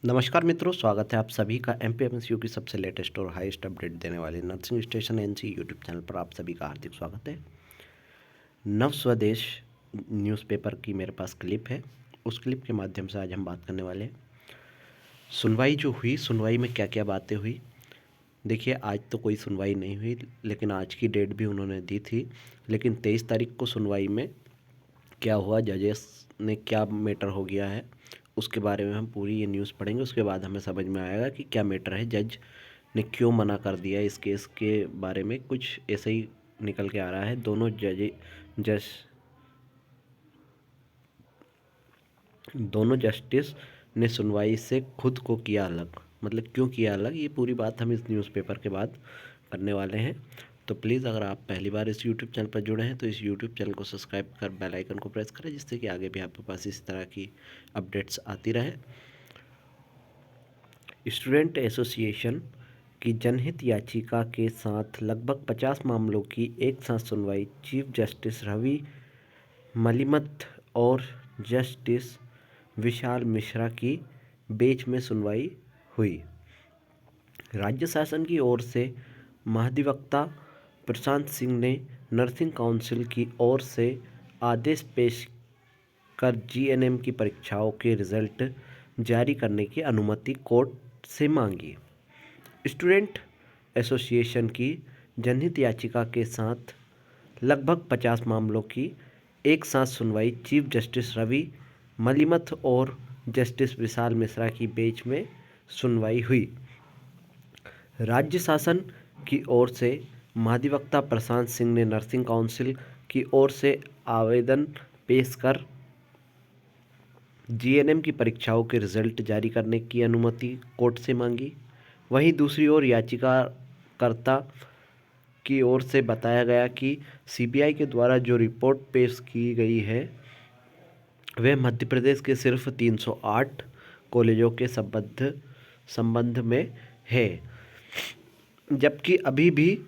नमस्कार मित्रों, स्वागत है आप सभी का एमपीएमएसयू की सबसे लेटेस्ट और हाईएस्ट अपडेट देने वाले nursing station NC YouTube channel पर आप सभी का हार्दिक स्वागत है। नव स्वदेश न्यूज़पेपर की मेरे पास क्लिप है। उस क्लिप के माध्यम से आज हम बात करने वाले हैं सुनवाई जो हुई, सुनवाई में क्या क्या बातें हुई। देखिए, आज तो कोई सुनवाई नहीं हुई, लेकिन आज की डेट भी उन्होंने दी थी। लेकिन 23 तारीख को सुनवाई में क्या हुआ, जजेस ने क्या मैटर हो गया है, उसके बारे में हम पूरी ये न्यूज़ पढ़ेंगे। उसके बाद हमें समझ में आएगा कि क्या मैटर है, जज ने क्यों मना कर दिया। इस केस के बारे में कुछ ऐसे ही निकल के आ रहा है। दोनों जस्टिस ने सुनवाई से खुद को किया अलग। मतलब क्यों किया अलग, ये पूरी बात हम इस न्यूज़पेपर के बाद करने वाले हैं। तो प्लीज़, अगर आप पहली बार इस यूट्यूब चैनल पर जुड़े हैं तो इस यूट्यूब चैनल को सब्सक्राइब कर बेल आइकन को प्रेस करें, जिससे कि आगे भी आपके पास इस तरह की अपडेट्स आती रहे। स्टूडेंट एसोसिएशन की जनहित याचिका के साथ लगभग 50 मामलों की एक साथ सुनवाई। चीफ जस्टिस रवि मलिमथ और जस्टिस विशाल मिश्रा की बेंच में सुनवाई हुई। राज्य शासन की ओर से महाधिवक्ता प्रशांत सिंह ने नर्सिंग काउंसिल की ओर से आदेश पेश कर जीएनएम की परीक्षाओं के रिजल्ट जारी करने की अनुमति कोर्ट से मांगी। स्टूडेंट एसोसिएशन की जनहित याचिका के साथ लगभग 50 मामलों की एक साथ सुनवाई। चीफ जस्टिस रवि मलिमथ और जस्टिस विशाल मिश्रा की बेंच में सुनवाई हुई। राज्य शासन की ओर से महाधिवक्ता प्रशांत सिंह ने नर्सिंग काउंसिल की ओर से आवेदन पेश कर जीएनएम की परीक्षाओं के रिजल्ट जारी करने की अनुमति कोर्ट से मांगी। वहीं दूसरी ओर याचिकाकर्ता की ओर से बताया गया कि सीबीआई के द्वारा जो रिपोर्ट पेश की गई है वह मध्य प्रदेश के सिर्फ 308 कॉलेजों के संबंध में है, जबकि अभी भी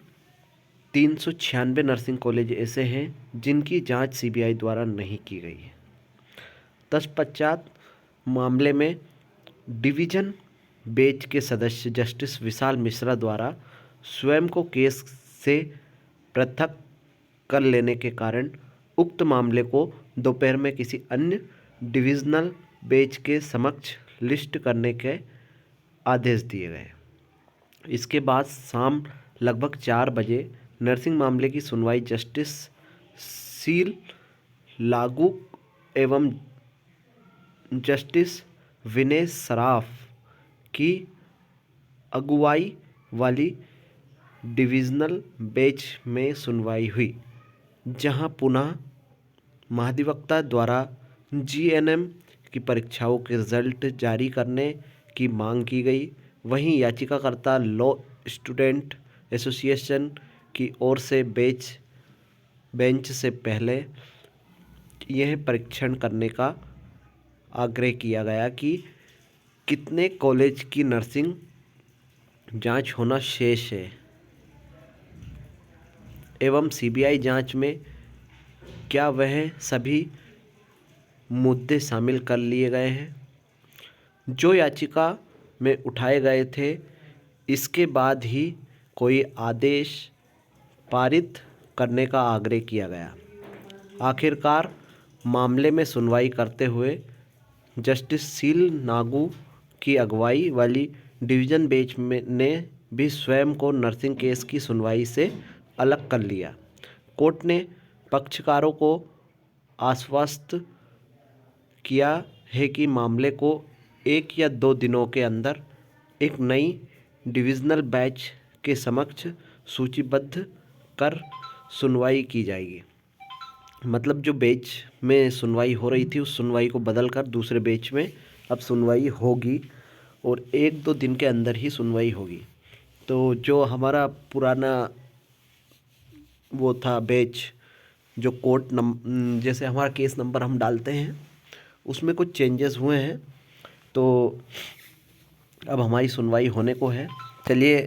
396 नर्सिंग कॉलेज ऐसे हैं जिनकी जांच सीबीआई द्वारा नहीं की गई है। तत्पश्चात मामले में डिवीजन बेंच के सदस्य जस्टिस विशाल मिश्रा द्वारा स्वयं को केस से पृथक कर लेने के कारण उक्त मामले को दोपहर में किसी अन्य डिविजनल बेंच के समक्ष लिस्ट करने के आदेश दिए गए। इसके बाद शाम लगभग 4 बजे नर्सिंग मामले की सुनवाई जस्टिस सील लागू एवं जस्टिस विनय सराफ की अगुवाई वाली डिविजनल बेंच में सुनवाई हुई, जहां पुनः महाधिवक्ता द्वारा जीएनएम की परीक्षाओं के रिजल्ट जारी करने की मांग की गई। वहीं याचिकाकर्ता लॉ स्टूडेंट एसोसिएशन की ओर से बेंच से पहले यह परीक्षण करने का आग्रह किया गया कि कितने कॉलेज की नर्सिंग जांच होना शेष है एवं सीबीआई जांच में क्या वह सभी मुद्दे शामिल कर लिए गए हैं जो याचिका में उठाए गए थे। इसके बाद ही कोई आदेश पारित करने का आग्रह किया गया। आखिरकार मामले में सुनवाई करते हुए जस्टिस सील नागू की अगुवाई वाली डिवीज़न बेंच ने भी स्वयं को नर्सिंग केस की सुनवाई से अलग कर लिया। कोर्ट ने पक्षकारों को आश्वस्त किया है कि मामले को 1 या 2 दिनों के अंदर एक नई डिविजनल बेंच के समक्ष सूचीबद्ध कर सुनवाई की जाएगी। मतलब जो बेंच में सुनवाई हो रही थी उस सुनवाई को बदलकर दूसरे बेंच में अब सुनवाई होगी और 1-2 दिन के अंदर ही सुनवाई होगी। तो जो हमारा पुराना वो था बेंच, जो जैसे हमारा केस नंबर हम डालते हैं उसमें कुछ चेंजेस हुए हैं, तो अब हमारी सुनवाई होने को है। चलिए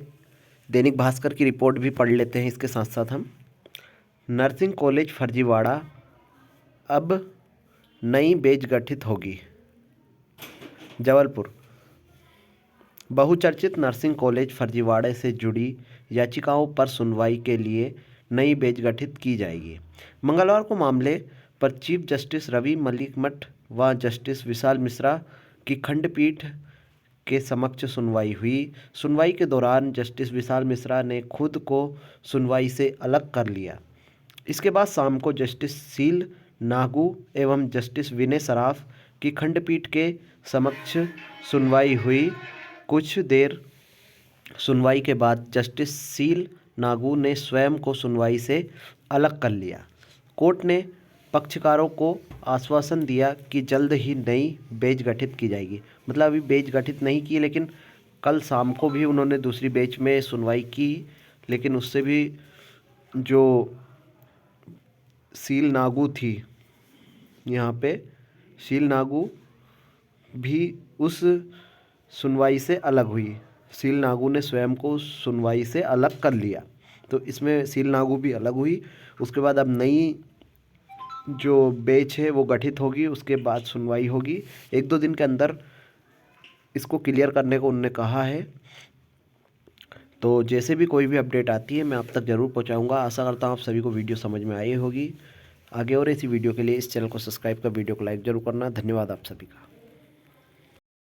दैनिक भास्कर की रिपोर्ट भी पढ़ लेते हैं इसके साथ साथ हम। नर्सिंग कॉलेज फर्जीवाड़ा, अब नई बेंच गठित होगी। जबलपुर, बहुचर्चित नर्सिंग कॉलेज फर्जीवाड़े से जुड़ी याचिकाओं पर सुनवाई के लिए नई बेंच गठित की जाएगी। मंगलवार को मामले पर चीफ जस्टिस रवि मलिक व जस्टिस विशाल मिश्रा की खंडपीठ के समक्ष सुनवाई हुई। सुनवाई के दौरान जस्टिस विशाल मिश्रा ने खुद को सुनवाई से अलग कर लिया। इसके बाद शाम को जस्टिस शील नागू एवं जस्टिस विनय सराफ की खंडपीठ के समक्ष सुनवाई हुई। कुछ देर सुनवाई के बाद जस्टिस शील नागू ने स्वयं को सुनवाई से अलग कर लिया। कोर्ट ने पक्षकारों को आश्वासन दिया कि जल्द ही नई बेंच गठित की जाएगी। मतलब अभी बेंच गठित नहीं की, लेकिन कल शाम को भी उन्होंने दूसरी बेंच में सुनवाई की, लेकिन उससे भी जो शील नागू थी, यहाँ पे शील नागू भी उस सुनवाई से अलग हुई। शील नागू ने स्वयं को सुनवाई से अलग कर लिया, तो इसमें शील नागू भी अलग हुई। उसके बाद अब नई जो बेंच है वो गठित होगी, उसके बाद सुनवाई होगी। 1-2 दिन के अंदर इसको क्लियर करने को उन्होंने कहा है। तो जैसे भी कोई भी अपडेट आती है मैं आप तक ज़रूर पहुंचाऊंगा। आशा करता हूं आप सभी को वीडियो समझ में आई होगी। आगे और ऐसी वीडियो के लिए इस चैनल को सब्सक्राइब कर वीडियो को लाइक ज़रूर करना। धन्यवाद आप सभी का।